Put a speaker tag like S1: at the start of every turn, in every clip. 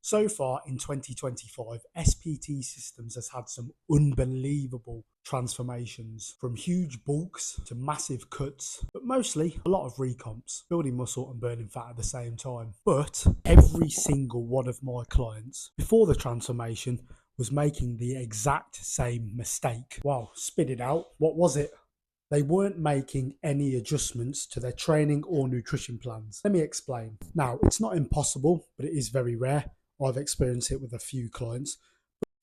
S1: So far in 2025, SPT Systems has had some unbelievable transformations from huge bulks to massive cuts, but mostly a lot of recomps, building muscle and burning fat at the same time. But every single one of my clients before the transformation was making the exact same mistake. Wow, spit it out. What was it? They weren't making any adjustments to their training or nutrition plans. Let me explain. Now, it's not impossible, but it is very rare. I've experienced it with a few clients.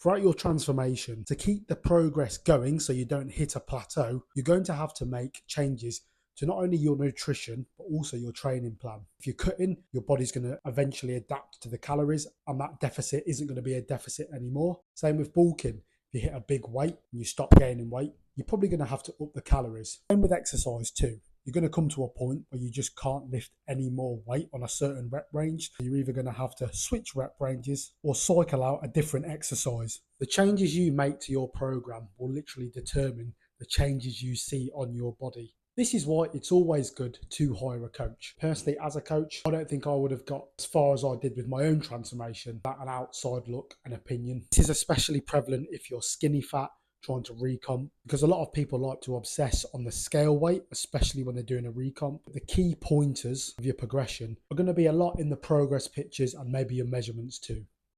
S1: Throughout your transformation, to keep the progress going so you don't hit a plateau, you're going to have to make changes to not only your nutrition, but also your training plan. If you're cutting, your body's going to eventually adapt to the calories, and that deficit isn't going to be a deficit anymore. Same with bulking. If you hit a big weight and you stop gaining weight, you're probably going to have to up the calories. Same with exercise too. You're going to come to a point where you just can't lift any more weight on a certain rep range. You're either going to have to switch rep ranges or cycle out a different exercise. The changes you make to your program will literally determine the changes you see on your body. This is why it's always good to hire a coach. Personally, as a coach, I don't think I would have got as far as I did with my own transformation without an outside look and opinion. This is especially prevalent if you're skinny fat, trying to recomp, because a lot of people like to obsess on the scale weight, especially when they're doing a recomp. The key pointers of your progression are going to be a lot in the progress pictures and maybe your measurements too.